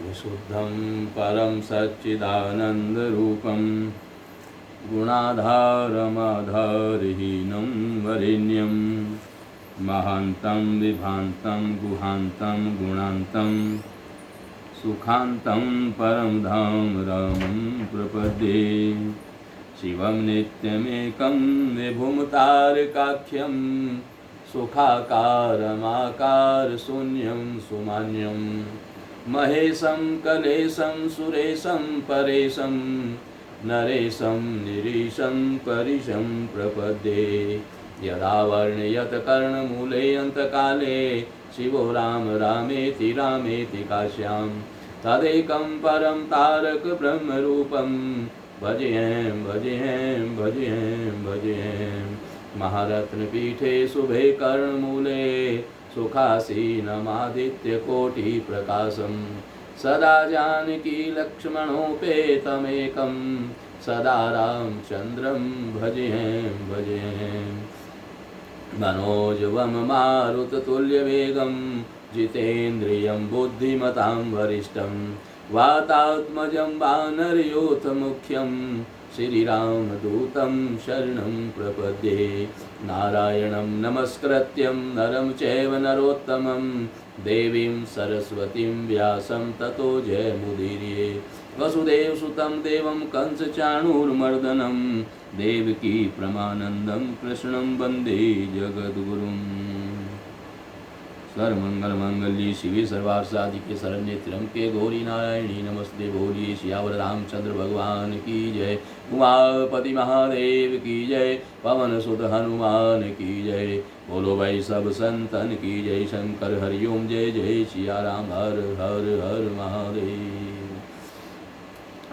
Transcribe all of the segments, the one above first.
विशुद्धं परं सच्चिदानन्दरूपं गुणाधारमाधारहीनं वरेण्यं महान्तं विभान्तं गुहान्तं गुणान्तं सुखान्तं परं धाम रामं प्रपद्ये। शिवं नित्यमेकं विभुमतारकाख्यं सुखाकारमाकारशून्यं सुमान्यं महेशं कलेशं सुरेशं परेशं नरेशं निरीशं परिशं प्रपद्ये। यदा वर्णयत कर्णमूले अन्तकाले शिवो राम रामेति रामेति काश्यां तदेकं परं तारक ब्रह्मरूपं भजेऽहं भजेऽहं भजेऽहं भजेऽहं। महारत्नपीठे शुभे कर्णमूले सुखासीनमादित्यकोटिप्रकाशं सदा जानकी लक्ष्मणोपेतमेकं सदा रामचन्द्रं भजेऽहं भजेऽहं। मनोजवं मारुततुल्यवेगं जितेन्द्रियं बुद्धिमतां वरिष्ठं वातात्मजं वानरयूथमुख्यं श्रीरामदूतं शरणं प्रपद्ये। नारायणं नमस्कृत्यं नरं चैव नरोत्तमं देवीं सरस्वतीं व्यासं ततो जयमुदीरये। वसुदेवसुतं देवं कंसचाणूरमर्दनं देवकी परमानन्दं कृष्णं वन्दे जगद्गुरुं। सर्वमंगलमांगल्ये शिवे सर्वार्थसाधिके शरण्ये त्र्यंबके गौरी नारायणी नमस्ते। बोलिए सियावर रामचंद्र भगवान की जय। उमापति महादेव की जय। पवन सुत हनुमान की जय। बोलो भाई सब संतन की जय। शंकर हरिओम जय जय सिया राम हर हर हर महादेव।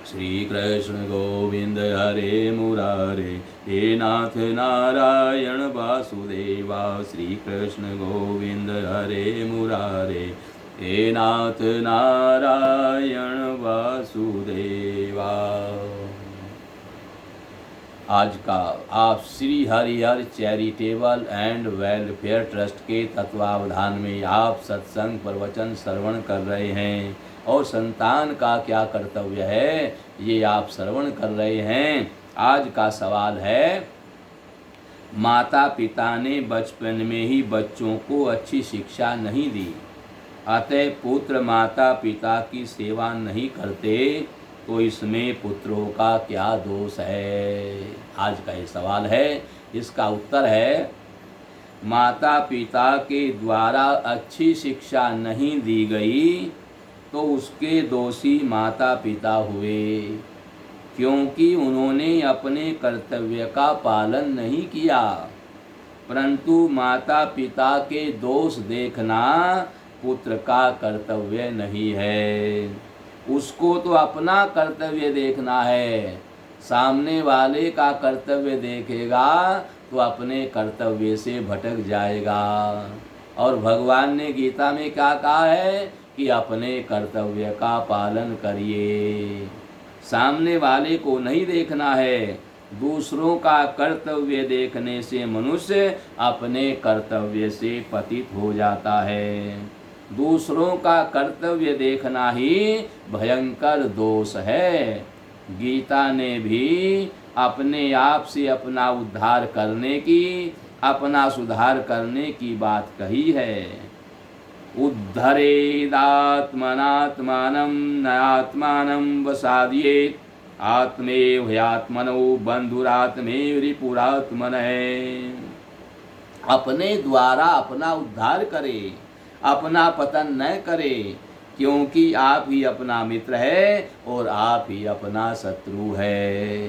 श्री कृष्ण गोविंद हरे मुरारे हे नाथ नारायण वासुदेवा। श्री कृष्ण गोविंद हरे मुरारे हे नाथ नारायण वासुदेवा। आज का आप Shri Harihar charitable and welfare trust के तत्वावधान में आप सत्संग प्रवचन श्रवण कर रहे हैं और संतान का क्या कर्तव्य है ये आप श्रवण कर रहे हैं। आज का सवाल है, माता पिता ने बचपन में ही बच्चों को अच्छी शिक्षा नहीं दी, अतः पुत्र माता पिता की सेवा नहीं करते तो इसमें पुत्रों का क्या दोष है। आज का ये सवाल है। इसका उत्तर है, माता पिता के द्वारा अच्छी शिक्षा नहीं दी गई तो उसके दोषी माता पिता हुए, क्योंकि उन्होंने अपने कर्तव्य का पालन नहीं किया। परंतु माता पिता के दोष देखना पुत्र का कर्तव्य नहीं है। उसको तो अपना कर्तव्य देखना है। सामने वाले का कर्तव्य देखेगा तो अपने कर्तव्य से भटक जाएगा। और भगवान ने गीता में क्या कहा है कि अपने कर्तव्य का पालन करिए। सामने वाले को नहीं देखना है। दूसरों का कर्तव्य देखने से मनुष्य अपने कर्तव्य से पतित हो जाता है। दूसरों का कर्तव्य देखना ही भयंकर दोष है। गीता ने भी अपने आप से अपना उद्धार करने की, अपना सुधार करने की बात कही है। उद्धरेदात्मनात्मानं न आत्मानं वसादयेत् आत्मेव ह्यात्मनो बंधुरात्मेव रिपुरात्मनः। अपने द्वारा अपना उद्धार करे, अपना पतन न करे, क्योंकि आप ही अपना मित्र है और आप ही अपना शत्रु है।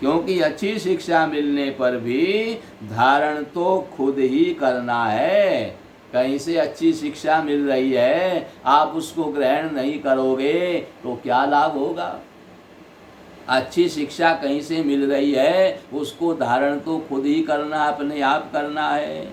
क्योंकि अच्छी शिक्षा मिलने पर भी धारण तो खुद ही करना है। कहीं से अच्छी शिक्षा मिल रही है, आप उसको ग्रहण नहीं करोगे तो क्या लाभ होगा। अच्छी शिक्षा कहीं से मिल रही है, उसको धारण तो खुद ही करना, अपने आप करना है।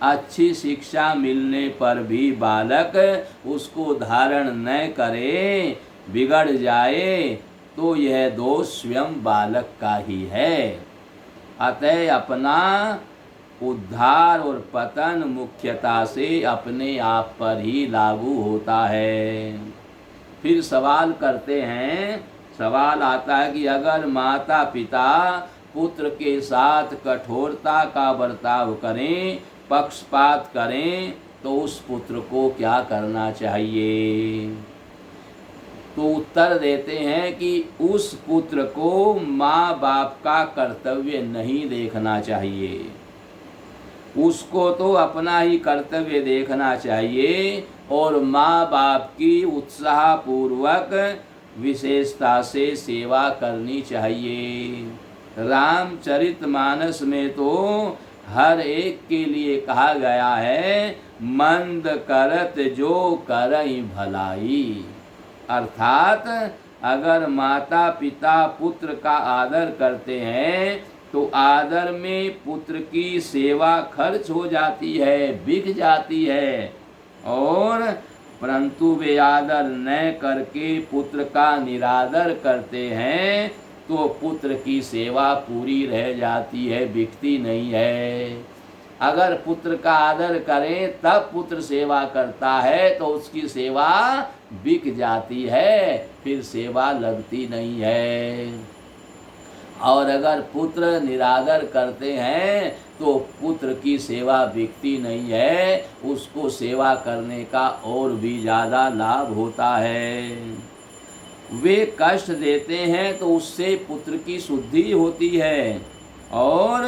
अच्छी शिक्षा मिलने पर भी बालक उसको धारण न करे, बिगड़ जाए, तो यह दोष स्वयं बालक का ही है। अतः अपना उद्धार और पतन मुख्यता से अपने आप पर ही लागू होता है। फिर सवाल करते हैं, सवाल आता है कि अगर माता पिता पुत्र के साथ कठोरता का बर्ताव करें, पक्षपात करें, तो उस पुत्र को क्या करना चाहिए? तो उत्तर देते हैं कि उस पुत्र को माँ बाप का कर्तव्य नहीं देखना चाहिए, उसको तो अपना ही कर्तव्य देखना चाहिए और माँ बाप की उत्साहपूर्वक विशेषता से सेवा करनी चाहिए। रामचरितमानस में तो हर एक के लिए कहा गया है, मंद करत जो करई भलाई। अर्थात अगर माता पिता पुत्र का आदर करते हैं तो आदर में पुत्र की सेवा खर्च हो जाती है, बिक जाती है, और परंतु वे आदर न करके पुत्र का निरादर करते हैं तो पुत्र की सेवा पूरी रह जाती है, बिकती नहीं है। अगर पुत्र का आदर करें तब पुत्र सेवा करता है तो उसकी सेवा बिक जाती है, फिर सेवा लगती नहीं है। और अगर पुत्र निरादर करते हैं तो पुत्र की सेवा बिकती नहीं है, उसको सेवा करने का और भी ज़्यादा लाभ होता है। वे कष्ट देते हैं तो उससे पुत्र की शुद्धि होती है और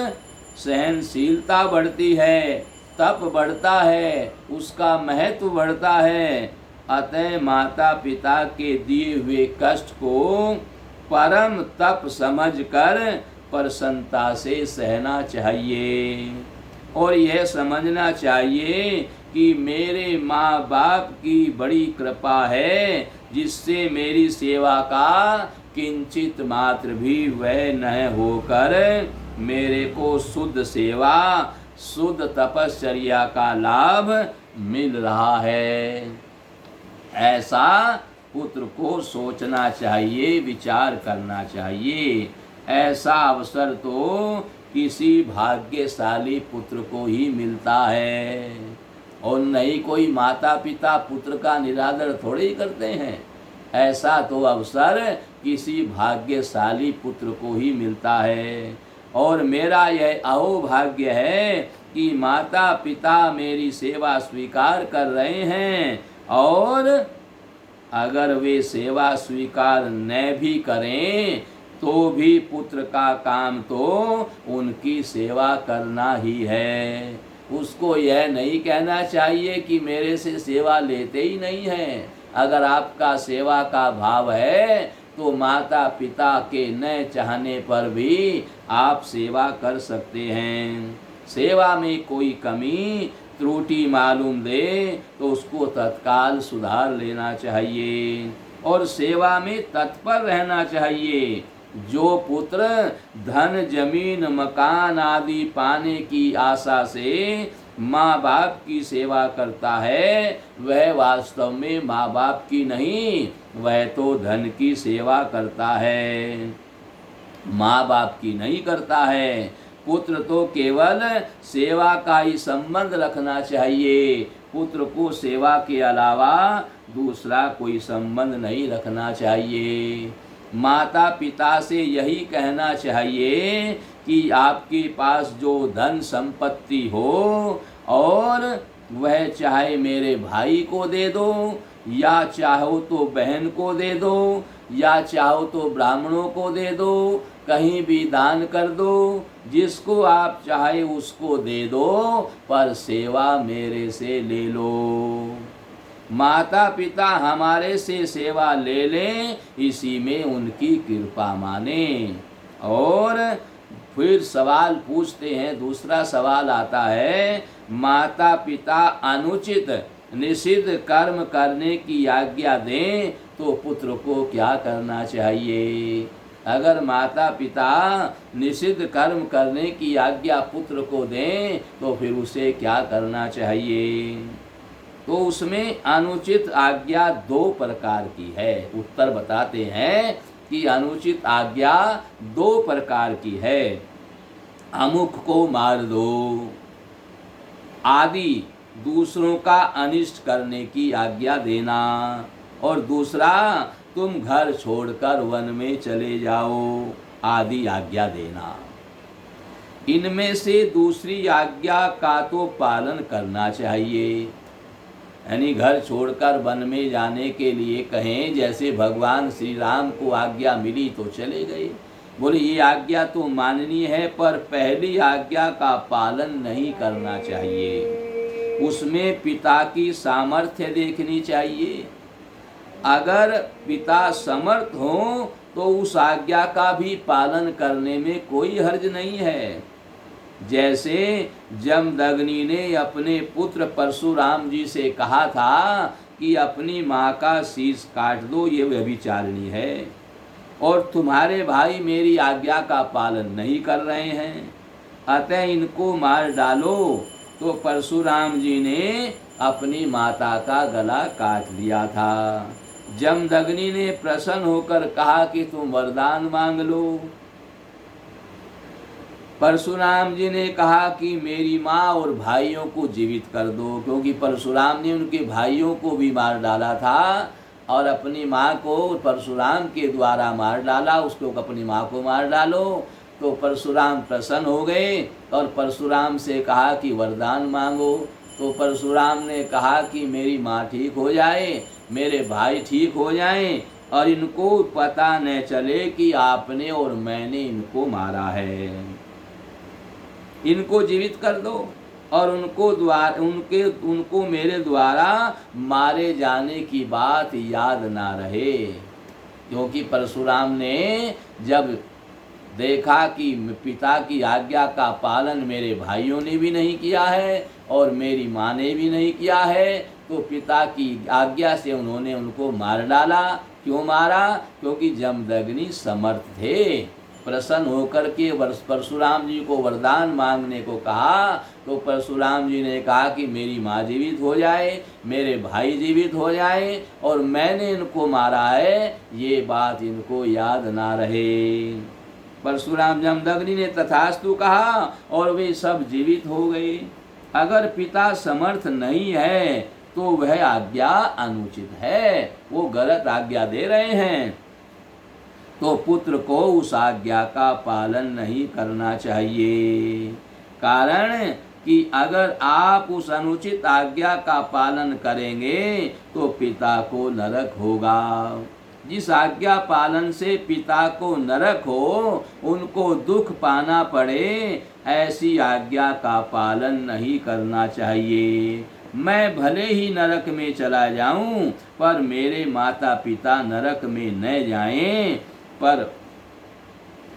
सहनशीलता बढ़ती है, तप बढ़ता है, उसका महत्व बढ़ता है। अतः माता पिता के दिए हुए कष्ट को परम तप समझकर प्रसन्नता से सहना चाहिए और यह समझना चाहिए कि मेरे माँ बाप की बड़ी कृपा है जिससे मेरी सेवा का किंचित मात्र भी व्यय न होकर मेरे को शुद्ध सेवा, शुद्ध तपश्चर्या का लाभ मिल रहा है। ऐसा पुत्र को सोचना चाहिए, विचार करना चाहिए। ऐसा अवसर तो किसी भाग्यशाली पुत्र को ही मिलता है और नहीं कोई माता पिता पुत्र का निरादर थोड़े ही करते हैं। ऐसा तो अवसर किसी भाग्यशाली पुत्र को ही मिलता है और मेरा यह अहोभाग्य है कि माता पिता मेरी सेवा स्वीकार कर रहे हैं और अगर वे सेवा स्वीकार न भी करें तो भी पुत्र का काम तो उनकी सेवा करना ही है। उसको यह नहीं कहना चाहिए कि मेरे से सेवा लेते ही नहीं हैं। अगर आपका सेवा का भाव है तो माता पिता के न चाहने पर भी आप सेवा कर सकते हैं। सेवा में कोई कमी त्रुटि मालूम दे तो उसको तत्काल सुधार लेना चाहिए और सेवा में तत्पर रहना चाहिए। जो पुत्र धन जमीन मकान आदि पाने की आशा से माँ बाप की सेवा करता है वह वास्तव में माँ बाप की नहीं, वह तो धन की सेवा करता है, माँ बाप की नहीं करता है। पुत्र तो केवल सेवा का ही संबंध रखना चाहिए, पुत्र को सेवा के अलावा दूसरा कोई संबंध नहीं रखना चाहिए। माता पिता से यही कहना चाहिए कि आपके पास जो धन संपत्ति हो और वह चाहे मेरे भाई को दे दो या चाहो तो बहन को दे दो या चाहो तो ब्राह्मणों को दे दो, कहीं भी दान कर दो, जिसको आप चाहे उसको दे दो, पर सेवा मेरे से ले लो। माता पिता हमारे से सेवा ले लें, इसी में उनकी कृपा माने। और फिर सवाल पूछते हैं, दूसरा सवाल आता है, माता पिता अनुचित निषिद्ध कर्म करने की आज्ञा दें तो पुत्र को क्या करना चाहिए? अगर माता पिता निषिद्ध कर्म करने की आज्ञा पुत्र को दें तो फिर उसे क्या करना चाहिए? तो उसमें अनुचित आज्ञा दो प्रकार की है। उत्तर बताते हैं कि अनुचित आज्ञा दो प्रकार की है। अमुक को मार दो आदि दूसरों का अनिष्ट करने की आज्ञा देना, और दूसरा तुम घर छोड़कर वन में चले जाओ आदि आज्ञा देना। इनमें से दूसरी आज्ञा का तो पालन करना चाहिए, यानी घर छोड़कर वन में जाने के लिए कहें, जैसे भगवान श्री राम को आज्ञा मिली तो चले गए। बोले ये आज्ञा तो माननीय है, पर पहली आज्ञा का पालन नहीं करना चाहिए, उसमें पिता की सामर्थ्य देखनी चाहिए। अगर पिता समर्थ हो तो उस आज्ञा का भी पालन करने में कोई हर्ज नहीं है। जैसे जमदग्नि ने अपने पुत्र परशुराम जी से कहा था कि अपनी माँ का शीश काट दो, ये व्यभिचारिणी है, और तुम्हारे भाई मेरी आज्ञा का पालन नहीं कर रहे हैं, अतः इनको मार डालो। तो परशुराम जी ने अपनी माता का गला काट दिया था। जमदग्नि ने प्रसन्न होकर कहा कि तुम वरदान मांग लो। परशुराम जी ने कहा कि मेरी माँ और भाइयों को जीवित कर दो, क्योंकि परशुराम ने उनके भाइयों को भी मार डाला था और अपनी माँ को परशुराम के द्वारा मार डाला, उसको अपनी माँ को मार डालो। तो परशुराम प्रसन्न हो गए और परशुराम से कहा कि वरदान मांगो। तो परशुराम ने कहा कि मेरी माँ ठीक हो जाए, मेरे भाई ठीक हो जाएं, और इनको पता न चले कि आपने और मैंने इनको मारा है, इनको जीवित कर दो और उनको मेरे द्वारा मारे जाने की बात याद ना रहे। क्योंकि परशुराम ने जब देखा कि पिता की आज्ञा का पालन मेरे भाइयों ने भी नहीं किया है और मेरी माँ ने भी नहीं किया है, तो पिता की आज्ञा से उन्होंने उनको मार डाला। क्यों मारा? क्योंकि जमदग्नि समर्थ थे। प्रसन्न होकर के परशुराम जी को वरदान मांगने को कहा, तो परशुराम जी ने कहा कि मेरी माँ जीवित हो जाए, मेरे भाई जीवित हो जाए और मैंने इनको मारा है, ये बात इनको याद ना रहे। परशुराम जमदग्नि ने तथास्तु कहा और वे सब जीवित हो गए। अगर पिता समर्थ नहीं है तो वह आज्ञा अनुचित है, वो गलत आज्ञा दे रहे हैं, तो पुत्र को उस आज्ञा का पालन नहीं करना चाहिए। कारण कि अगर आप उस अनुचित आज्ञा का पालन करेंगे तो पिता को नरक होगा। जिस आज्ञा पालन से पिता को नरक हो, उनको दुख पाना पड़े, ऐसी आज्ञा का पालन नहीं करना चाहिए। मैं भले ही नरक में चला जाऊं, पर मेरे माता पिता नरक में न जाएं, पर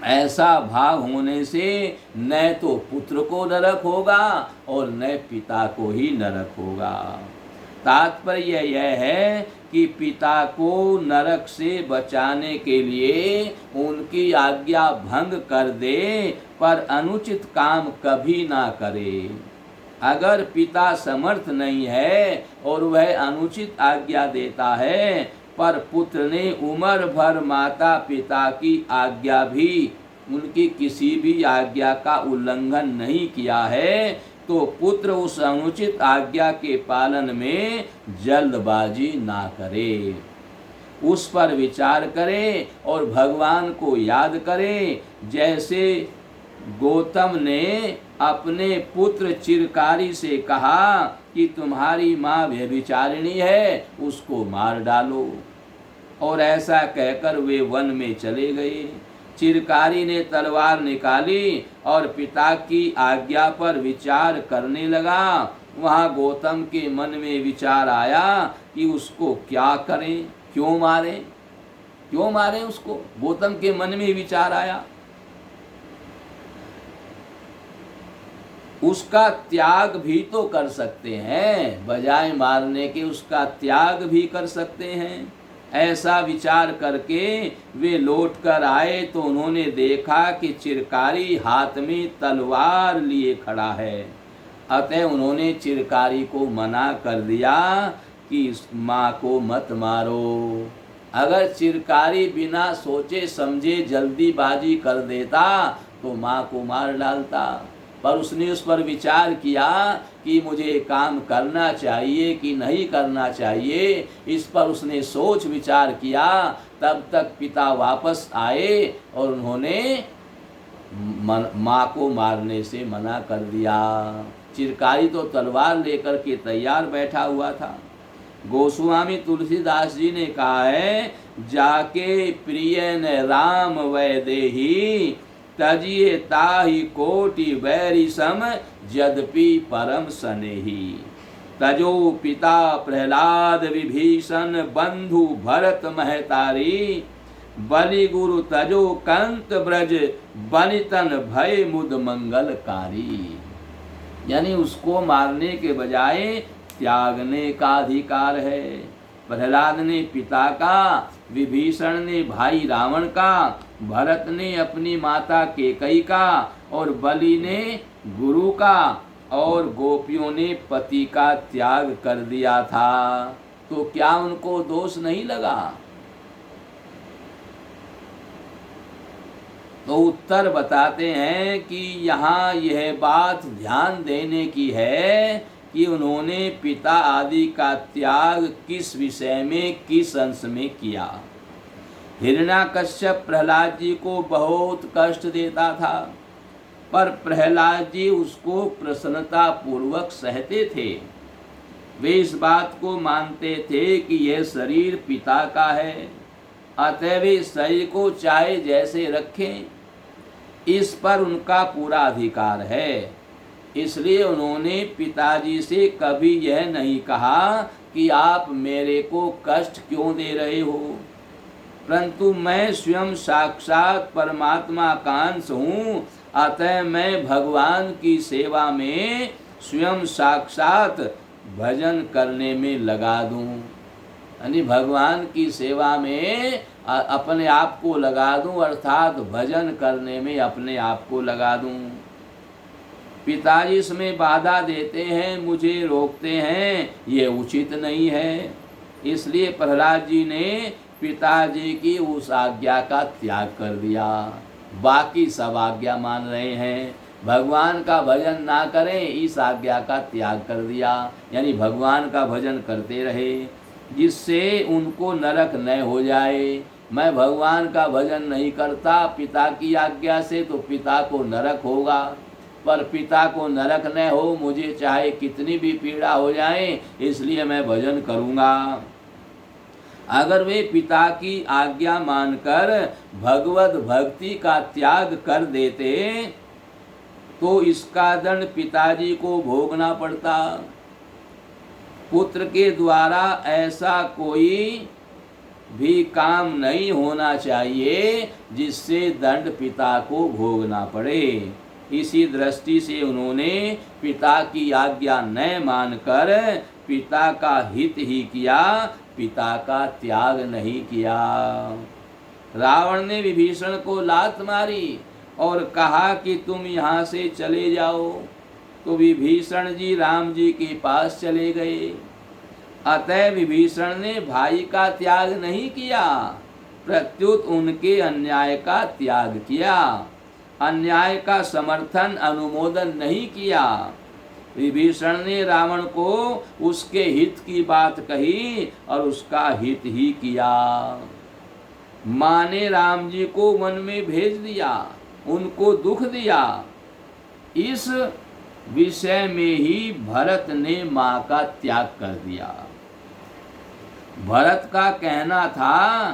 ऐसा भाव होने से न तो पुत्र को नरक होगा और न पिता को ही नरक होगा। तात्पर्य यह है कि पिता को नरक से बचाने के लिए उनकी आज्ञा भंग कर दे, पर अनुचित काम कभी ना करे। अगर पिता समर्थ नहीं है और वह अनुचित आज्ञा देता है, पर पुत्र ने उम्र भर माता पिता की आज्ञा भी, उनकी किसी भी आज्ञा का उल्लंघन नहीं किया है, तो पुत्र उस अनुचित आज्ञा के पालन में जल्दबाजी ना करे, उस पर विचार करे और भगवान को याद करे। जैसे गौतम ने अपने पुत्र चिरकारी से कहा कि तुम्हारी माँ व्यभिचारिणी है, उसको मार डालो, और ऐसा कहकर वे वन में चले गए। चिरकारी ने तलवार निकाली और पिता की आज्ञा पर विचार करने लगा। वहाँ गौतम के मन में विचार आया कि उसको क्या करें, क्यों मारें उसको। गौतम के मन में विचार आया, उसका त्याग भी तो कर सकते हैं, बजाय मारने के उसका त्याग भी कर सकते हैं। ऐसा विचार करके वे लौट कर आए तो उन्होंने देखा कि चिरकारी हाथ में तलवार लिए खड़ा है। अतः उन्होंने चिरकारी को मना कर दिया कि इस माँ को मत मारो। अगर चिरकारी बिना सोचे समझे जल्दीबाजी कर देता तो माँ को मार डालता, पर उसने उस पर विचार किया कि मुझे काम करना चाहिए कि नहीं करना चाहिए। इस पर उसने सोच विचार किया। तब तक पिता वापस आए और उन्होंने माँ को मारने से मना कर दिया। चिरकारी तो तलवार लेकर के तैयार बैठा हुआ था। गोस्वामी तुलसीदास जी ने कहा है, जाके प्रिय न राम वैदेही तजिए ताहि कोटि वैरी सम यद्यपि परम स्नेही। तजो पिता प्रहलाद विभीषण बंधु भरत महतारी बलि गुरु तजो कंत ब्रज बनितन भय मुद मंगलकारी। यानी उसको मारने के बजाय त्यागने का अधिकार है। प्रहलाद ने पिता का, विभीषण ने भाई रावण का, भरत ने अपनी माता केकई का और बलि ने गुरु का और गोपियों ने पति का त्याग कर दिया था। तो क्या उनको दोष नहीं लगा? तो उत्तर बताते हैं कि यहाँ यह बात ध्यान देने की है कि उन्होंने पिता आदि का त्याग किस विषय में, किस अंश में किया। हिरण्याकश्यप प्रहलाद जी को बहुत कष्ट देता था, पर प्रहलाद जी उसको प्रसन्नता पूर्वक सहते थे। वे इस बात को मानते थे कि यह शरीर पिता का है, अतएव इस शरीर को चाहे जैसे रखें, इस पर उनका पूरा अधिकार है। इसलिए उन्होंने पिताजी से कभी यह नहीं कहा कि आप मेरे को कष्ट क्यों दे रहे हो, परंतु मैं स्वयं साक्षात परमात्मा का अंश हूँ, अतः मैं भगवान की सेवा में स्वयं साक्षात भजन करने में लगा दूं। यानी भगवान की सेवा में अपने आप को लगा दूं, अर्थात भजन करने में अपने आप को लगा दूं। पिताजी इसमें बाधा देते हैं, मुझे रोकते हैं, ये उचित नहीं है। इसलिए प्रहलाद जी ने पिताजी की उस आज्ञा का त्याग कर दिया। बाकी सब आज्ञा मान रहे हैं, भगवान का भजन ना करें, इस आज्ञा का त्याग कर दिया। यानी भगवान का भजन करते रहे, जिससे उनको नरक न हो जाए। मैं भगवान का भजन नहीं करता पिता की आज्ञा से, तो पिता को नरक होगा, पर पिता को नरक न हो, मुझे चाहे कितनी भी पीड़ा हो जाए, इसलिए मैं भजन करूँगा। अगर वे पिता की आज्ञा मानकर भगवत भक्ति का त्याग कर देते तो इसका दंड पिताजी को भोगना पड़ता। पुत्र के द्वारा ऐसा कोई भी काम नहीं होना चाहिए जिससे दंड पिता को भोगना पड़े। इसी दृष्टि से उन्होंने पिता की आज्ञा न मानकर पिता का हित ही किया, पिता का त्याग नहीं किया। रावण ने विभीषण को लात मारी और कहा कि तुम यहाँ से चले जाओ, तो विभीषण जी राम जी के पास चले गए। अतः विभीषण ने भाई का त्याग नहीं किया, प्रत्युत उनके अन्याय का त्याग किया, अन्याय का समर्थन अनुमोदन नहीं किया। विभीषण ने रावण को उसके हित की बात कही और उसका हित ही किया। माँ ने राम जी को वन में भेज दिया, उनको दुख दिया। इस विषय में ही भरत ने माँ का त्याग कर दिया। भरत का कहना था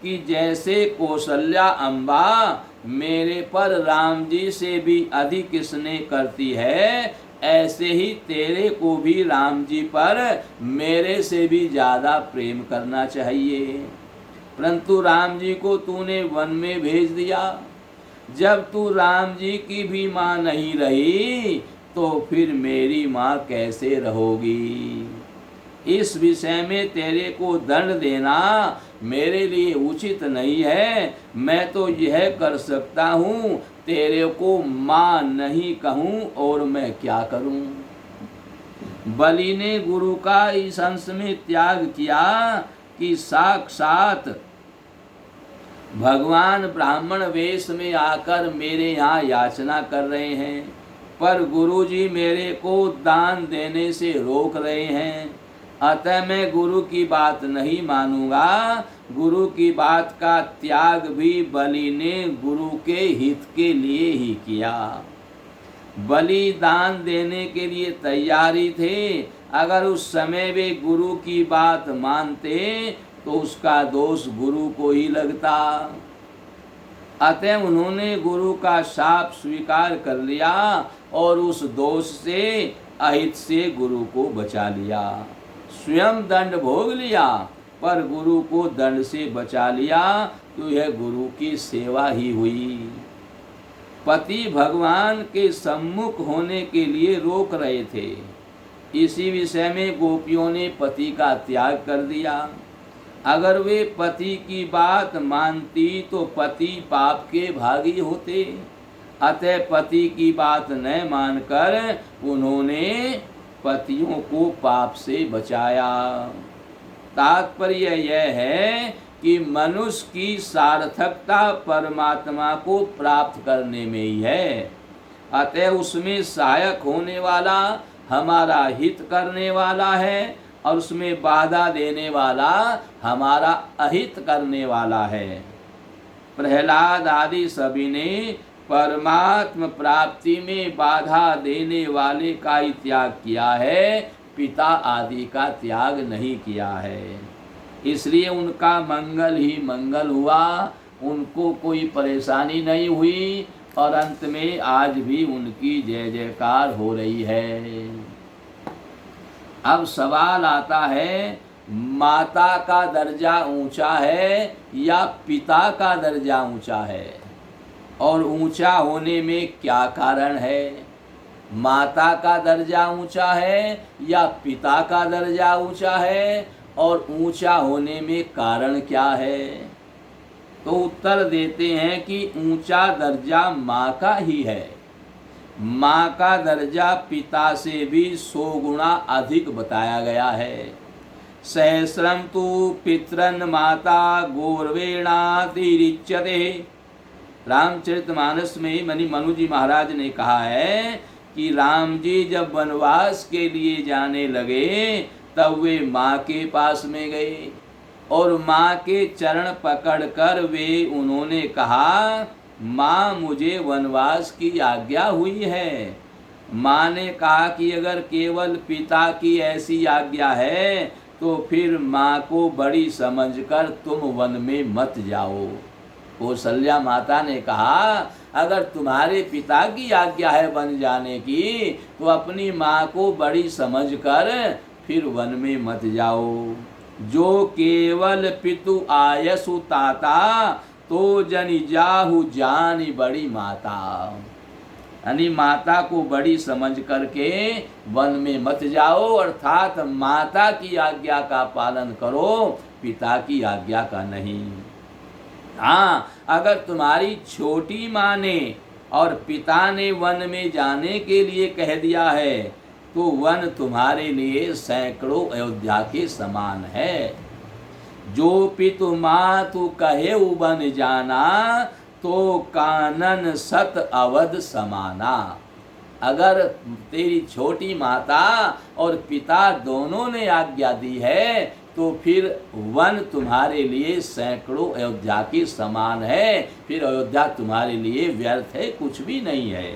कि जैसे कौशल्या अम्बा मेरे पर राम जी से भी अधिक स्नेह करती है, ऐसे ही तेरे को भी राम जी पर मेरे से भी ज़्यादा प्रेम करना चाहिए। परंतु राम जी को तूने वन में भेज दिया। जब तू राम जी की भी माँ नहीं रही तो फिर मेरी माँ कैसे रहोगी। इस विषय में तेरे को दंड देना मेरे लिए उचित नहीं है। मैं तो यह कर सकता हूँ, तेरे को माँ नहीं कहूँ और मैं क्या करूँ। बलि ने गुरु का इस अंश में त्याग किया कि साक्षात भगवान ब्राह्मण वेश में आकर मेरे यहाँ याचना कर रहे हैं, पर गुरुजी मेरे को दान देने से रोक रहे हैं, अतः मैं गुरु की बात नहीं मानूंगा। गुरु की बात का त्याग भी बलि ने गुरु के हित के लिए ही किया। बलि दान देने के लिए तैयारी थे। अगर उस समय वे गुरु की बात मानते तो उसका दोष गुरु को ही लगता। अतः उन्होंने गुरु का शाप स्वीकार कर लिया और उस दोष से, अहित से गुरु को बचा लिया। स्वयं दंड भोग लिया पर गुरु को दंड से बचा लिया, तो यह गुरु की सेवा ही हुई। पति भगवान के सम्मुख होने के लिए रोक रहे थे। इसी विषय में गोपियों ने पति का त्याग कर दिया। अगर वे पति की बात मानती तो पति पाप के भागी होते। अतः पति की बात न मानकर उन्होंने पतियों को पाप से बचाया। तात्पर्य यह है कि मनुष्य की सार्थकता परमात्मा को प्राप्त करने में ही है। अतः उसमें सहायक होने वाला हमारा हित करने वाला है और उसमें बाधा देने वाला हमारा अहित करने वाला है। प्रहलाद आदि सभी ने परमात्म प्राप्ति में बाधा देने वाले का ही त्याग किया है, पिता आदि का त्याग नहीं किया है। इसलिए उनका मंगल ही मंगल हुआ, उनको कोई परेशानी नहीं हुई और अंत में आज भी उनकी जय जयकार हो रही है। अब सवाल आता है, माता का दर्जा ऊंचा है या पिता का दर्जा ऊंचा है, और ऊंचा होने में क्या कारण है? माता का दर्जा ऊंचा है या पिता का दर्जा ऊंचा है, और ऊंचा होने में कारण क्या है? तो उत्तर देते हैं कि ऊंचा दर्जा माँ का ही है। माँ का दर्जा पिता से भी 100 गुना अधिक बताया गया है। सहस्रम तु पितरन माता गौरवेणातिरिच्यते। रामचरितमानस में मनु जी महाराज ने कहा है कि राम जी जब वनवास के लिए जाने लगे तब वे माँ के पास में गए और माँ के चरण पकड़कर वे उन्होंने कहा, माँ मुझे वनवास की आज्ञा हुई है। माँ ने कहा कि अगर केवल पिता की ऐसी आज्ञा है तो फिर माँ को बड़ी समझकर तुम वन में मत जाओ। कौशल्या माता ने कहा, अगर तुम्हारे पिता की आज्ञा है वन जाने की तो अपनी माँ को बड़ी समझकर फिर वन में मत जाओ। जो केवल पितु आयसु ताता तो जनि जाहु जानी बड़ी माता। यानी माता को बड़ी समझ करके वन में मत जाओ, अर्थात माता की आज्ञा का पालन करो, पिता की आज्ञा का नहीं। हाँ, अगर तुम्हारी छोटी माँ ने और पिता ने वन में जाने के लिए कह दिया है तो वन तुम्हारे लिए सैकड़ों अयोध्या के समान है। जो पितु मातु कहे वन जाना तो कानन सत अवध समाना। अगर तेरी छोटी माता और पिता दोनों ने आज्ञा दी है तो फिर वन तुम्हारे लिए सैकड़ों अयोध्या के समान है। फिर अयोध्या तुम्हारे लिए व्यर्थ है, कुछ भी नहीं है।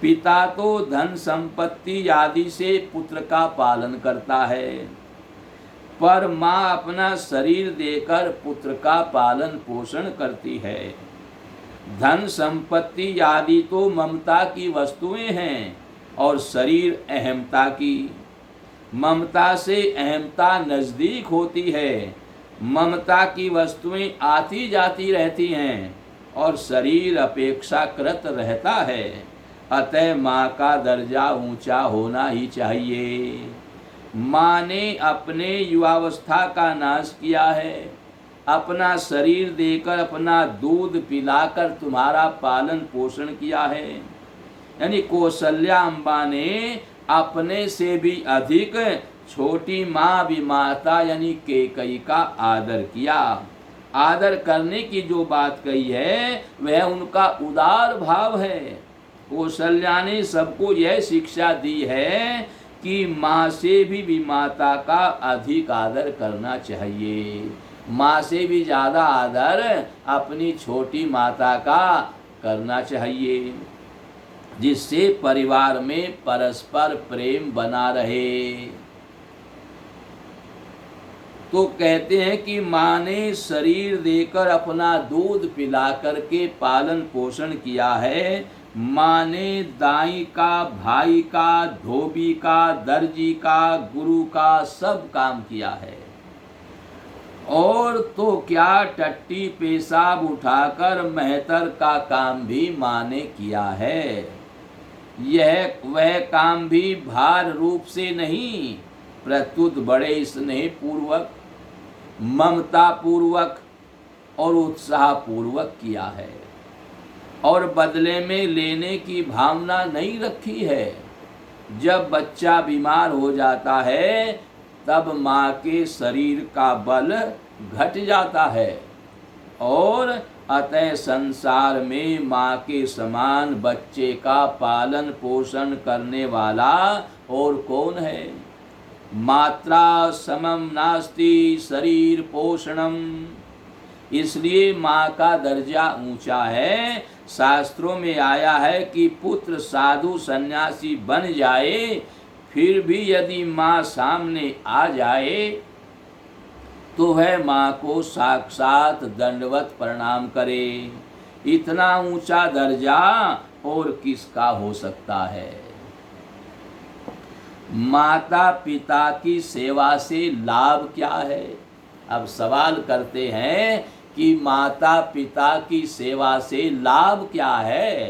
पिता तो धन संपत्ति आदि से पुत्र का पालन करता है, पर माँ अपना शरीर देकर पुत्र का पालन पोषण करती है। धन संपत्ति आदि तो ममता की वस्तुएं हैं और शरीर अहमता की। ममता से अहमता नजदीक होती है। ममता की वस्तुएं आती जाती रहती हैं और शरीर अपेक्षाकृत रहता है। अतः माँ का दर्जा ऊंचा होना ही चाहिए। माँ ने अपने युवावस्था का नाश किया है, अपना शरीर देकर, अपना दूध पिलाकर तुम्हारा पालन पोषण किया है। यानी कौशल्या अम्बा ने अपने से भी अधिक छोटी माँ भी माता यानी कैकेयी का आदर किया। आदर करने की जो बात कही है वह उनका उदार भाव है। कौशल्या ने सबको यह शिक्षा दी है कि माँ से भी माता का अधिक आदर करना चाहिए। माँ से भी ज़्यादा आदर अपनी छोटी माता का करना चाहिए, जिससे परिवार में परस्पर प्रेम बना रहे। तो कहते हैं कि माँ ने शरीर देकर अपना दूध पिला करके पालन पोषण किया है। माँ ने दाई का, भाई का, धोबी का, दर्जी का, गुरु का सब काम किया है। और तो क्या, टट्टी पेशाब उठाकर मेहतर का काम भी माँ ने किया है। वह काम भी भार रूप से नहीं, प्रत्युत बड़े स्नेह पूर्वक, ममता पूर्वक और उत्साह पूर्वक किया है, और बदले में लेने की भावना नहीं रखी है। जब बच्चा बीमार हो जाता है तब माँ के शरीर का बल घट जाता है, और अतः संसार में माँ के समान बच्चे का पालन पोषण करने वाला और कौन है। मात्रा समम नास्ति शरीर पोषणम, इसलिए माँ का दर्जा ऊंचा है। शास्त्रों में आया है कि पुत्र साधु सन्यासी बन जाए, फिर भी यदि माँ सामने आ जाए तो वह माँ को साक्षात दंडवत प्रणाम करे। इतना ऊंचा दर्जा और किसका हो सकता है। माता पिता की सेवा से लाभ क्या है। अब सवाल करते हैं कि माता पिता की सेवा से लाभ क्या है।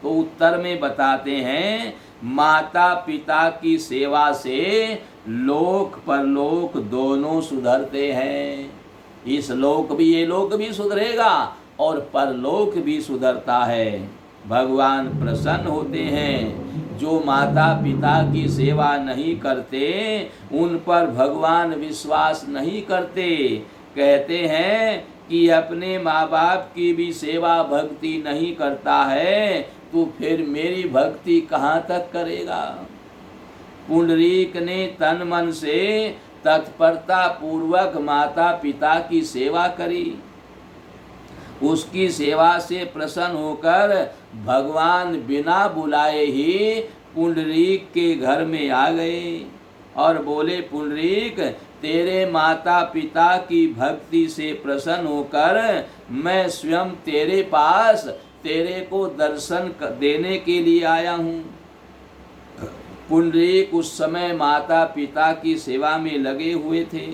तो उत्तर में बताते हैं, माता पिता की सेवा से लोक परलोक दोनों सुधरते हैं। इस लोक भी, ये लोक भी सुधरेगा और परलोक भी सुधरता है। भगवान प्रसन्न होते हैं। जो माता पिता की सेवा नहीं करते उन पर भगवान विश्वास नहीं करते। कहते हैं कि अपने माँ बाप की भी सेवा भक्ति नहीं करता है तो फिर मेरी भक्ति कहाँ तक करेगा। पुंडरीक ने तन मन से तत्परता पूर्वक माता पिता की सेवा करी। उसकी सेवा से प्रसन्न होकर भगवान बिना बुलाए ही पुंडरीक के घर में आ गए और बोले, पुंडरीक तेरे माता पिता की भक्ति से प्रसन्न होकर मैं स्वयं तेरे पास तेरे को दर्शन देने के लिए आया हूँ। पुंडरीक उस समय माता पिता की सेवा में लगे हुए थे।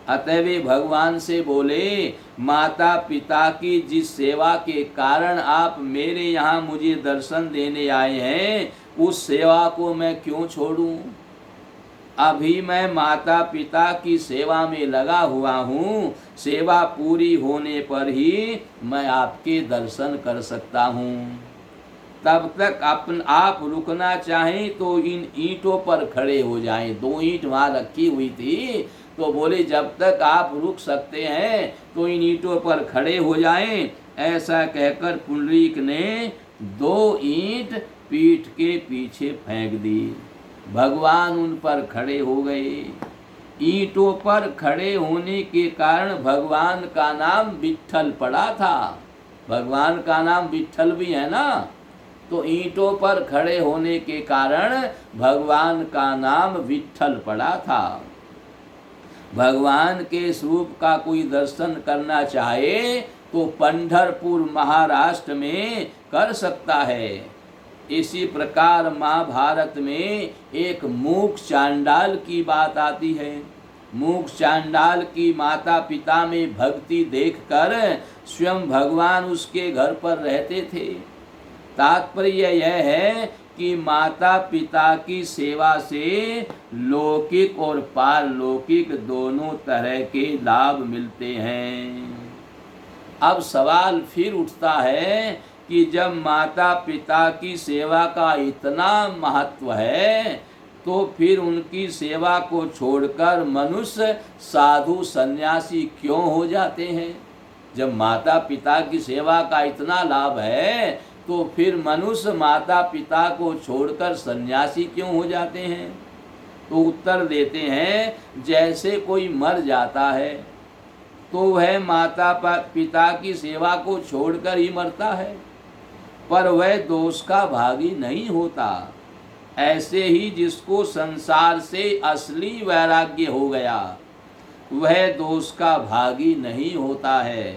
अतः वे भगवान से बोले, माता पिता की जिस सेवा के कारण आप मेरे यहाँ मुझे दर्शन देने आए हैं, उस सेवा को मैं क्यों छोड़ूं। अभी मैं माता पिता की सेवा में लगा हुआ हूँ। सेवा पूरी होने पर ही मैं आपके दर्शन कर सकता हूँ। तब तक आप रुकना चाहें तो इन ईंटों पर खड़े हो जाएं। 2 ईंट वहाँ रखी हुई थी, तो बोले जब तक आप रुक सकते हैं तो इन ईंटों पर खड़े हो जाएं। ऐसा कहकर पुंडरीक ने 2 ईंट पीठ के पीछे फेंक दी। भगवान उन पर खड़े हो गए। ईंटों पर खड़े होने के कारण भगवान का नाम विट्ठल पड़ा था। भगवान का नाम विट्ठल भी है ना, तो ईंटों पर खड़े होने के कारण भगवान का नाम विट्ठल पड़ा था। भगवान के स्वरूप का कोई दर्शन करना चाहे तो पंढरपुर महाराष्ट्र में कर सकता है। इसी प्रकार महाभारत में एक मूक चांडाल की बात आती है। मूक चांडाल की माता पिता में भक्ति देखकर स्वयं भगवान उसके घर पर रहते थे। तात्पर्य यह है कि माता पिता की सेवा से लौकिक और पारलौकिक दोनों तरह के लाभ मिलते हैं। अब सवाल फिर उठता है कि जब माता पिता की सेवा का इतना महत्व है तो फिर उनकी सेवा को छोड़कर मनुष्य साधु सन्यासी क्यों हो जाते हैं। जब माता पिता की सेवा का इतना लाभ है तो फिर मनुष्य माता पिता को छोड़कर सन्यासी क्यों हो जाते हैं? तो उत्तर देते हैं, जैसे कोई मर जाता है तो वह माता पिता की सेवा को छोड़कर ही मरता है, पर वह दोष का भागी नहीं होता। ऐसे ही जिसको संसार से असली वैराग्य हो गया वह दोष का भागी नहीं होता है।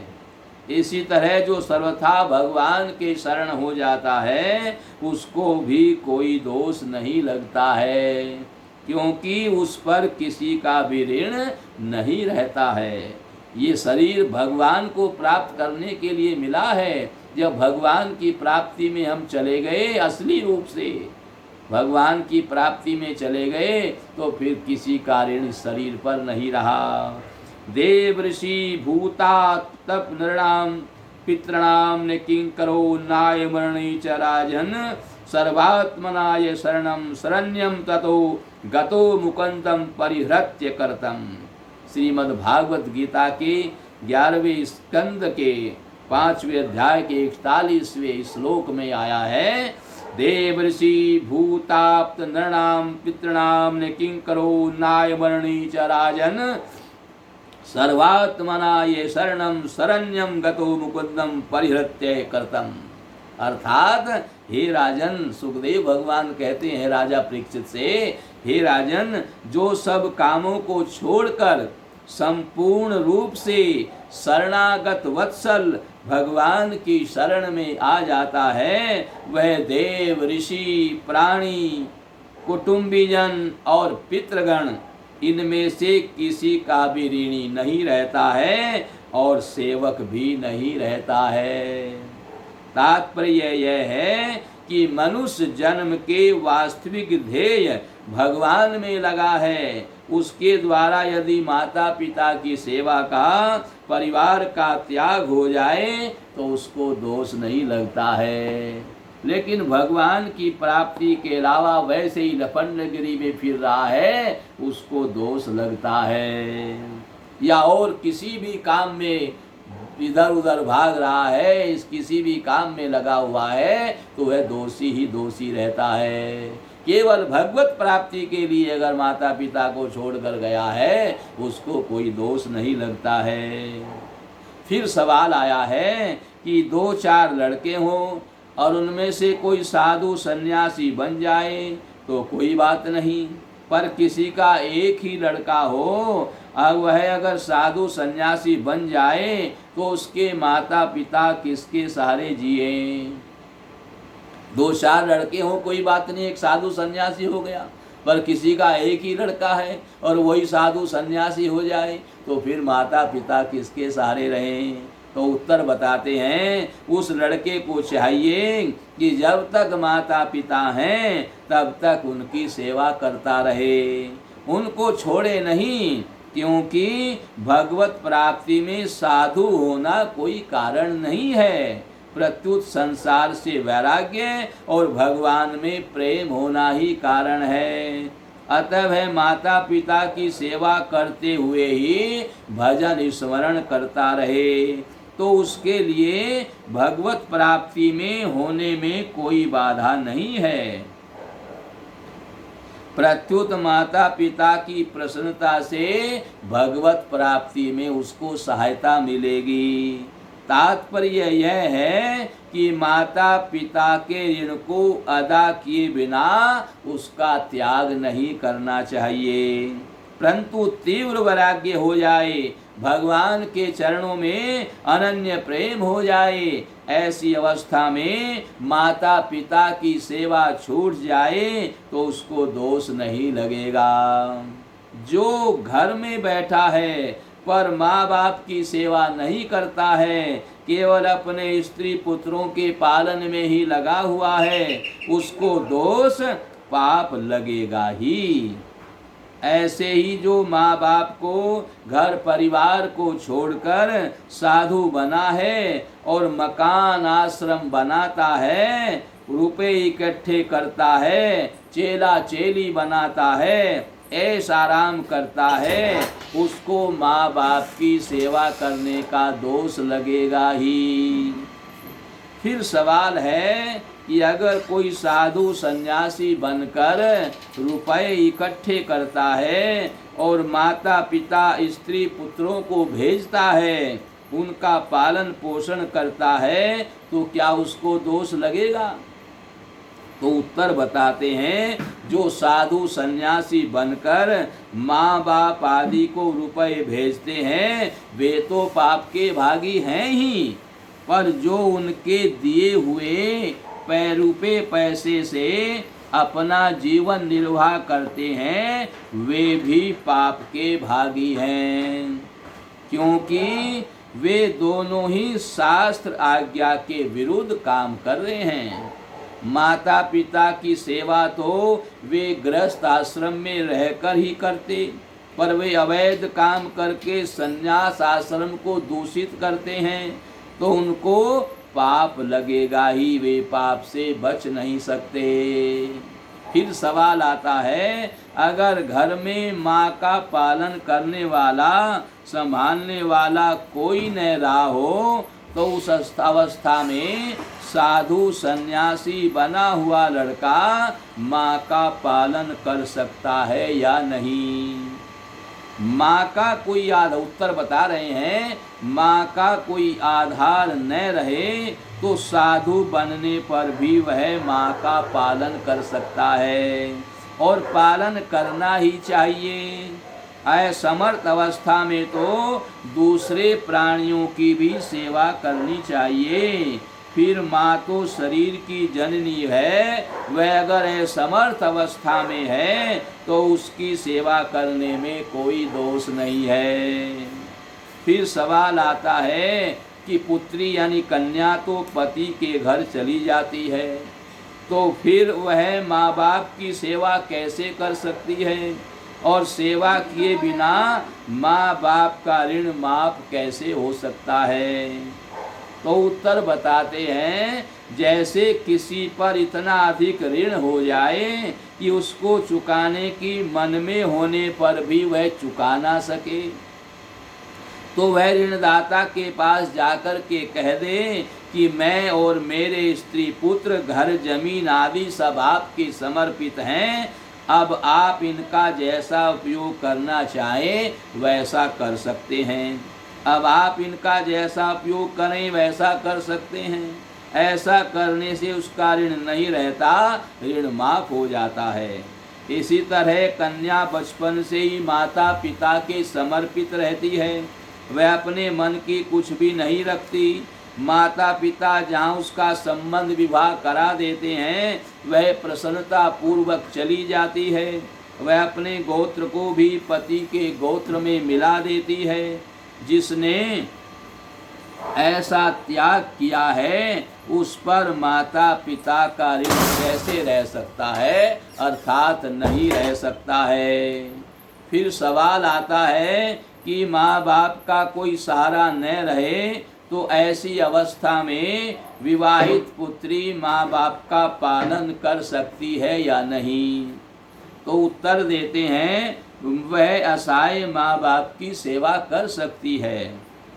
इसी तरह जो सर्वथा भगवान के शरण हो जाता है उसको भी कोई दोष नहीं लगता है, क्योंकि उस पर किसी का भी ऋण नहीं रहता है। ये शरीर भगवान को प्राप्त करने के लिए मिला है। जब भगवान की प्राप्ति में हम चले गए, असली रूप से भगवान की प्राप्ति में चले गए, तो फिर किसी का ऋण शरीर पर नहीं रहा। देव ऋषि भूता तप नृणाम पितृणाम ने किंकरो नाय मरणी च राजन सर्वात्मनाय शरणम शरण्यम ततो गतो मुकुंदम परिहृत्य करतम। श्रीमद् भागवत गीता के 11वें स्कंद के 5वें अध्याय के 41वें श्लोक में आया है, देव ऋषि भूताप्त नृणाम पितृणाम ने किंकरो नाय मरणी च राजन सर्वात्मना ये शरणम शरण्यम गतो मुकुंदम परिहृत्य करतम। अर्थात हे राजन, सुखदेव भगवान कहते हैं राजा परीक्षित से, हे राजन, जो सब कामों को छोड़कर संपूर्ण रूप से शरणागत वत्सल भगवान की शरण में आ जाता है, वह देव ऋषि प्राणी कुटुंबीजन और पितृगण इनमें से किसी का भी ऋणी नहीं रहता है और सेवक भी नहीं रहता है। तात्पर्य यह है कि मनुष्य जन्म के वास्तविक ध्येय भगवान में लगा है। उसके द्वारा यदि माता पिता की सेवा का, परिवार का त्याग हो जाए तो उसको दोष नहीं लगता है। लेकिन भगवान की प्राप्ति के अलावा वैसे ही लफंडगिरी में फिर रहा है, उसको दोष लगता है। या और किसी भी काम में इधर उधर भाग रहा है, इस किसी भी काम में लगा हुआ है, तो वह दोषी ही दोषी रहता है। केवल भगवत प्राप्ति के लिए अगर माता पिता को छोड़कर गया है, उसको कोई दोष नहीं लगता है। फिर सवाल आया है कि 2-4 लड़के हों और उनमें से कोई साधु सन्यासी बन जाए तो कोई बात नहीं, पर किसी का एक ही लड़का हो, अब वह अगर साधु सन्यासी बन जाए तो उसके माता पिता किसके सहारे जिए? 2-4 लड़के हों कोई बात नहीं, एक साधु सन्यासी हो गया, पर किसी का एक ही लड़का है और वही साधु सन्यासी हो जाए तो फिर माता पिता किसके सहारे रहें? तो उत्तर बताते हैं, उस लड़के को चाहिए कि जब तक माता पिता हैं तब तक उनकी सेवा करता रहे, उनको छोड़े नहीं, क्योंकि भगवत प्राप्ति में साधु होना कोई कारण नहीं है, प्रत्युत संसार से वैराग्य और भगवान में प्रेम होना ही कारण है। अतः वह माता पिता की सेवा करते हुए ही भजन स्मरण करता रहे, तो उसके लिए भगवत प्राप्ति में होने में कोई बाधा नहीं है। प्रत्युत माता पिता की प्रसन्नता से भगवत प्राप्ति में उसको सहायता मिलेगी। तात्पर्य यह है कि माता पिता के ऋण को अदा किए बिना उसका त्याग नहीं करना चाहिए, परंतु तीव्र वैराग्य हो जाए, भगवान के चरणों में अनन्य प्रेम हो जाए, ऐसी अवस्था में माता पिता की सेवा छूट जाए तो उसको दोष नहीं लगेगा। जो घर में बैठा है पर माँ बाप की सेवा नहीं करता है, केवल अपने स्त्री पुत्रों के पालन में ही लगा हुआ है, उसको दोष पाप लगेगा ही। ऐसे ही जो माँ बाप को, घर परिवार को छोड़कर साधु बना है और मकान आश्रम बनाता है, रुपए इकट्ठे करता है, चेला चेली बनाता है, ऐश आराम करता है, उसको माँ बाप की सेवा करने का दोष लगेगा ही। फिर सवाल है कि अगर कोई साधु सन्यासी बनकर रुपए इकट्ठे करता है और माता पिता स्त्री पुत्रों को भेजता है, उनका पालन पोषण करता है, तो क्या उसको दोष लगेगा? तो उत्तर बताते हैं, जो साधु सन्यासी बनकर माँ बाप आदि को रुपए भेजते हैं वे तो पाप के भागी हैं ही, पर जो उनके दिए हुए रुपए पैसे से अपना जीवन निर्वाह करते हैं वे भी पाप के भागी हैं, क्योंकि वे दोनों ही शास्त्र आज्ञा के विरुद्ध काम कर रहे हैं। माता पिता की सेवा तो वे गृहस्थ आश्रम में रहकर ही करते, पर वे अवैध काम करके संन्यास आश्रम को दूषित करते हैं तो उनको पाप लगेगा ही, वे पाप से बच नहीं सकते। फिर सवाल आता है, अगर घर में माँ का पालन करने वाला संभालने वाला कोई न रहा हो तो उस अवस्था में साधु सन्यासी बना हुआ लड़का माँ का पालन कर सकता है या नहीं? माँ का कोई उत्तर बता रहे हैं, माँ का कोई आधार न रहे तो साधु बनने पर भी वह माँ का पालन कर सकता है और पालन करना ही चाहिए। असमर्थ अवस्था में तो दूसरे प्राणियों की भी सेवा करनी चाहिए। फिर माँ तो शरीर की जननी है, वह अगर असमर्थ अवस्था में है तो उसकी सेवा करने में कोई दोष नहीं है। फिर सवाल आता है कि पुत्री यानी कन्या तो पति के घर चली जाती है, तो फिर वह माँ बाप की सेवा कैसे कर सकती है और सेवा किए बिना माँ बाप का ऋण माफ कैसे हो सकता है? तो उत्तर बताते हैं, जैसे किसी पर इतना अधिक ऋण हो जाए कि उसको चुकाने की मन में होने पर भी वह चुका ना सके, तो वह ऋणदाता के पास जाकर के कह दे कि मैं और मेरे स्त्री पुत्र घर जमीन आदि सब आपके समर्पित हैं, अब आप इनका जैसा उपयोग करना चाहें वैसा कर सकते हैं। अब आप इनका जैसा उपयोग करें वैसा कर सकते हैं। ऐसा करने से उसका ऋण नहीं रहता, ऋण माफ हो जाता है। इसी तरह कन्या बचपन से ही माता पिता के समर्पित रहती है, वह अपने मन की कुछ भी नहीं रखती। माता पिता जहाँ उसका संबंध विवाह करा देते हैं वह प्रसन्नता पूर्वक चली जाती है। वह अपने गोत्र को भी पति के गोत्र में मिला देती है। जिसने ऐसा त्याग किया है उस पर माता पिता का ऋण कैसे रह सकता है, अर्थात नहीं रह सकता है। फिर सवाल आता है कि माँ बाप का कोई सहारा न रहे तो ऐसी अवस्था में विवाहित पुत्री माँ बाप का पालन कर सकती है या नहीं? तो उत्तर देते हैं, वह असहाय माँ बाप की सेवा कर सकती है।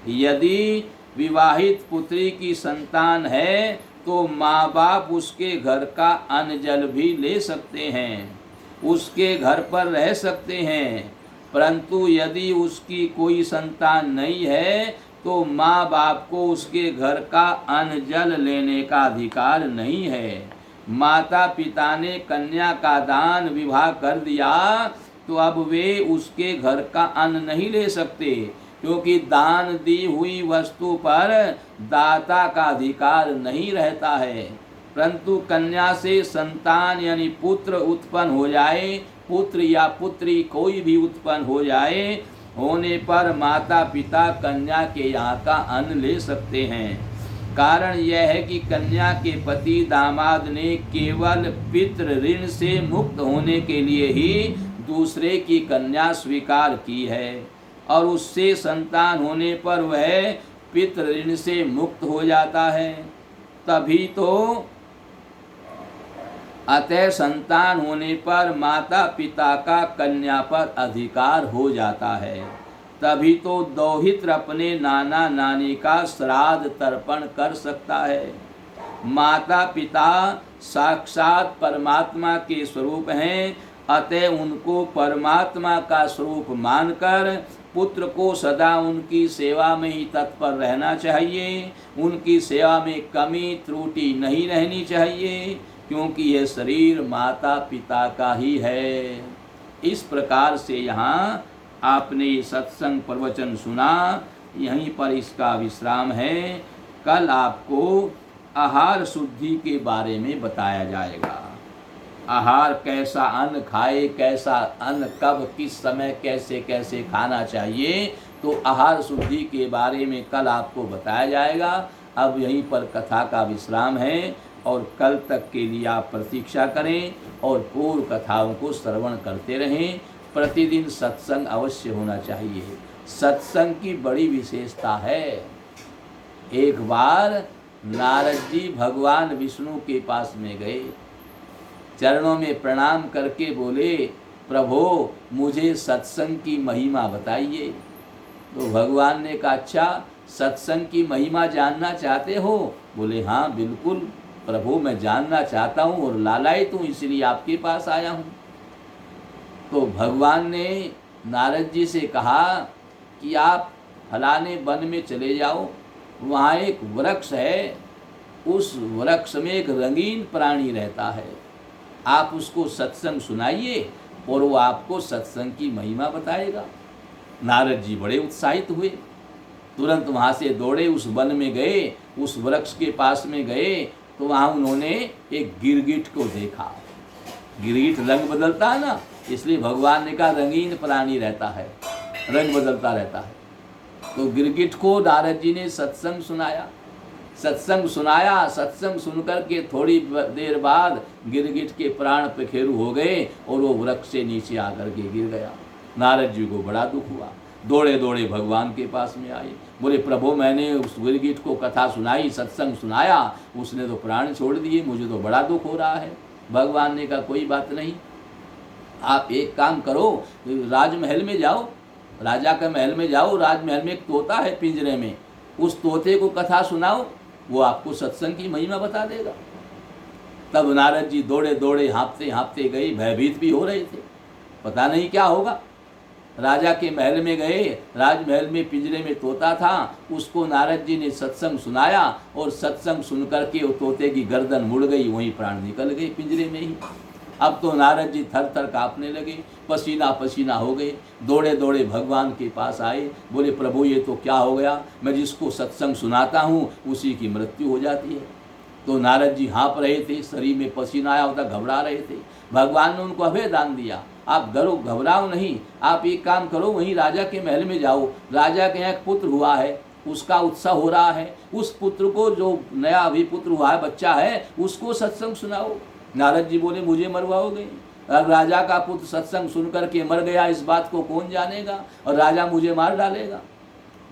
यदि विवाहित पुत्री की संतान है तो माँ बाप उसके घर का अन्न जल भी ले सकते हैं, उसके घर पर रह सकते हैं, परंतु यदि उसकी कोई संतान नहीं है तो माँ बाप को उसके घर का अन्न जल लेने का अधिकार नहीं है। माता पिता ने कन्या का दान विवाह कर दिया तो अब वे उसके घर का अन्न नहीं ले सकते, क्योंकि दान दी हुई वस्तु पर दाता का अधिकार नहीं रहता है। परंतु कन्या से संतान यानी पुत्र उत्पन्न हो जाए, पुत्र या पुत्री कोई भी उत्पन्न हो जाए, होने पर माता पिता कन्या के यहाँ का अन्न ले सकते हैं। कारण यह है कि कन्या के पति दामाद ने केवल पितृ ऋण से मुक्त होने के लिए ही दूसरे की कन्या स्वीकार की है और उससे संतान होने पर वह पितृ ऋण से मुक्त हो जाता है। तभी तो अतः संतान होने पर माता पिता का कन्या पर अधिकार हो जाता है। तभी तो दौहित्र अपने नाना नानी का श्राद्ध तर्पण कर सकता है। माता पिता साक्षात परमात्मा के स्वरूप हैं, अतः उनको परमात्मा का स्वरूप मानकर पुत्र को सदा उनकी सेवा में ही तत्पर रहना चाहिए। उनकी सेवा में कमी त्रुटि नहीं रहनी चाहिए, क्योंकि यह शरीर माता पिता का ही है। इस प्रकार से यहाँ आपने ये सत्संग प्रवचन सुना, यहीं पर इसका विश्राम है। कल आपको आहार शुद्धि के बारे में बताया जाएगा। आहार कैसा अन्न खाए, कैसा अन्न कब किस समय कैसे कैसे खाना चाहिए, तो आहार शुद्धि के बारे में कल आपको बताया जाएगा। अब यहीं पर कथा का विश्राम है और कल तक के लिए आप प्रतीक्षा करें और पूर्व कथाओं को श्रवण करते रहें। प्रतिदिन सत्संग अवश्य होना चाहिए। सत्संग की बड़ी विशेषता है। एक बार नारद जी भगवान विष्णु के पास में गए, चरणों में प्रणाम करके बोले, प्रभो मुझे सत्संग की महिमा बताइए। तो भगवान ने कहा, अच्छा सत्संग की महिमा जानना चाहते हो? बोले हाँ बिल्कुल प्रभु, मैं जानना चाहता हूँ और लालायित हूँ, इसलिए आपके पास आया हूँ। तो भगवान ने नारद जी से कहा कि आप फलाने वन में चले जाओ, वहाँ एक वृक्ष है, उस वृक्ष में एक रंगीन प्राणी रहता है, आप उसको सत्संग सुनाइए और वो आपको सत्संग की महिमा बताएगा। नारद जी बड़े उत्साहित हुए, तुरंत वहाँ से दौड़े, उस वन में गए, उस वृक्ष के पास में गए तो वहाँ उन्होंने एक गिरगिट को देखा। गिरगिट रंग बदलता है ना, इसलिए भगवान ने कहा रंगीन प्राणी रहता है, रंग बदलता रहता है। तो गिरगिट को नारद जी ने सत्संग सुनाया। सत्संग सुनकर के थोड़ी देर बाद गिरगिट के प्राण पखेरु हो गए और वो वृक्ष से नीचे आकर के गिर गया। नारद जी को बड़ा दुख हुआ, दौड़े दौड़े भगवान के पास में आए, बोले प्रभु मैंने उस गिरगिट को कथा सुनाई, सत्संग सुनाया, उसने तो प्राण छोड़ दिए, मुझे तो बड़ा दुख हो रहा है। भगवान ने कहा कोई बात नहीं, आप एक काम करो, राजमहल में जाओ, राजा के महल में जाओ, राजमहल में एक तोता है पिंजरे में, उस तोते को कथा सुनाओ, वो आपको सत्संग की महिमा बता देगा। तब नारद जी दौड़े दौड़े हाँफते हाँफते गए, भयभीत भी हो रहे थे, पता नहीं क्या होगा। राजा के महल में गए, राजमहल में पिंजरे में तोता था, उसको नारद जी ने सत्संग सुनाया और सत्संग सुनकर के वो तोते की गर्दन मुड़ गई, वहीं प्राण निकल गए पिंजरे में ही। अब तो नारद जी थर थर काँपने लगे, पसीना पसीना हो गए, दौड़े दौड़े भगवान के पास आए, बोले प्रभु ये तो क्या हो गया, मैं जिसको सत्संग सुनाता हूँ उसी की मृत्यु हो जाती है। तो नारद जी हाँप रहे थे, शरीर में पसीना आया होता, घबरा रहे थे। भगवान ने उनको अभय दान दिया, आप घबराओ नहीं, आप एक काम करो, वहीं राजा के महल में जाओ, राजा के यहाँ एक पुत्र हुआ है, उसका उत्सव हो रहा है, उस पुत्र को, जो नया अभी पुत्र हुआ है, बच्चा है, उसको सत्संग सुनाओ। नारद जी बोले मुझे मरवाओगे? अब राजा का पुत्र सत्संग सुनकर के मर गया, इस बात को कौन जानेगा, और राजा मुझे मार डालेगा।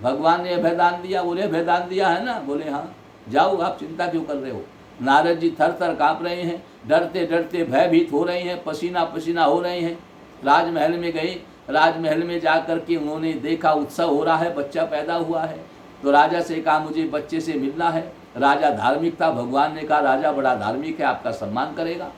भगवान ने अभयदान दिया। बोले अभयदान दिया है ना? बोले हाँ, जाओ, आप चिंता क्यों कर रहे हो। नारद जी थर थर काँप रहे हैं, डरते डरते भयभीत हो रहे हैं, पसीना पसीना हो रहे हैं। राजमहल में गए, राजमहल में जा कर के उन्होंने देखा उत्सव हो रहा है, बच्चा पैदा हुआ है। तो राजा से कहा मुझे बच्चे से मिलना है। राजा धार्मिक था, भगवान ने कहा राजा बड़ा धार्मिक है, आपका सम्मान करेगा।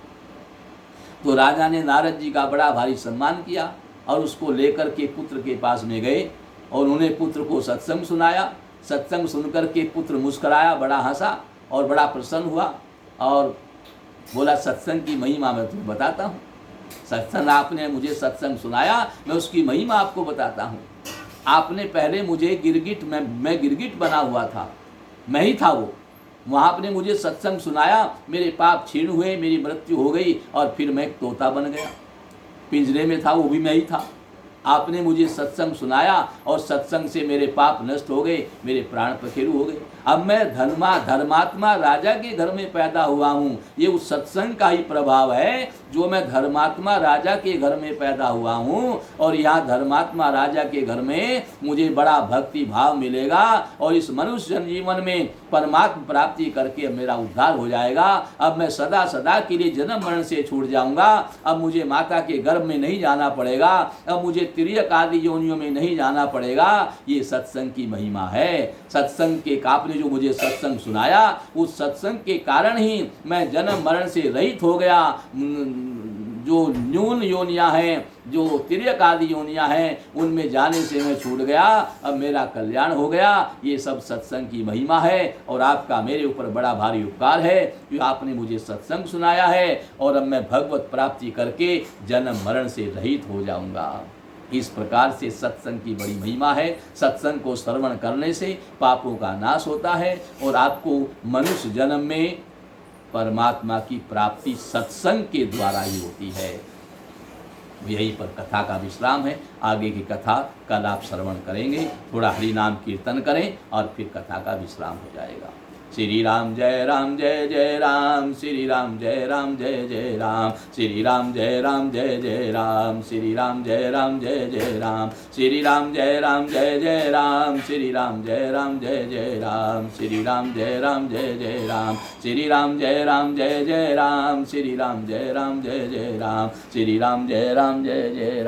तो राजा ने नारद जी का बड़ा भारी सम्मान किया और उसको लेकर के पुत्र के पास में गए और उन्हें पुत्र को सत्संग सुनाया। सत्संग सुनकर के पुत्र मुस्कराया, बड़ा हंसा और बड़ा प्रसन्न हुआ और बोला सत्संग की महिमा मैं तुम्हें बताता हूँ। सत्संग आपने मुझे सत्संग सुनाया, मैं उसकी महिमा आपको बताता हूँ। आपने पहले मुझे गिरगिट, मैं गिरगिट बना हुआ था, मैं ही था वो, वहाँ आपने मुझे सत्संग सुनाया, मेरे पाप क्षीण हुए, मेरी मृत्यु हो गई और फिर मैं एक तोता बन गया, पिंजरे में था वो भी मैं ही था। आपने मुझे सत्संग सुनाया और सत्संग से मेरे पाप नष्ट हो गए, मेरे प्राण पखेरु हो गए। अब मैं धर्मात्मा राजा के घर में पैदा हुआ हूँ। ये उस सत्संग का ही प्रभाव है, जो मैं धर्मात्मा राजा के घर में पैदा हुआ हूँ और यहाँ धर्मात्मा राजा के घर में मुझे बड़ा भक्ति भाव मिलेगा और इस मनुष्य जीवन में परमात्मा प्राप्ति करके मेरा उद्धार हो जाएगा। अब मैं सदा सदा के लिए जन्म मरण से छूट जाऊंगा। अब मुझे माता के गर्भ में नहीं जाना पड़ेगा। अब मुझे तिर्यक आदि योनियों में नहीं जाना पड़ेगा। ये सत्संग की महिमा है। सत्संग के आपने जो मुझे सत्संग सुनाया, उस सत्संग के कारण ही मैं जन्म मरण से रहित हो गया। जो न्यून योनियां हैं, जो तिर्यक आदि योनियां हैं, उनमें जाने से मैं छूट गया। अब मेरा कल्याण हो गया। ये सब सत्संग की महिमा है और आपका मेरे ऊपर बड़ा भारी उपकार है कि आपने मुझे सत्संग सुनाया है और अब मैं भगवत प्राप्ति करके जन्म मरण से रहित हो जाऊंगा। इस प्रकार से सत्संग की बड़ी महिमा है। सत्संग को श्रवण करने से पापों का नाश होता है और आपको मनुष्य जन्म में परमात्मा की प्राप्ति सत्संग के द्वारा ही होती है। यहीं पर कथा का विश्राम है। आगे की कथा कल आप श्रवण करेंगे। थोड़ा हरि नाम कीर्तन करें और फिर कथा का विश्राम हो जाएगा। श्री राम जय राम जय जय राम, श्री राम जय राम जय जय राम, श्री राम जय राम जय जय राम, श्री राम जय राम जय जय राम, श्री राम जय राम जय जय राम, श्री राम जय राम जय जय राम, श्री राम जय राम जय जय राम, श्री राम जय राम जय जय राम, श्री राम जय राम जय जय राम, श्री राम जय राम जय जय राम।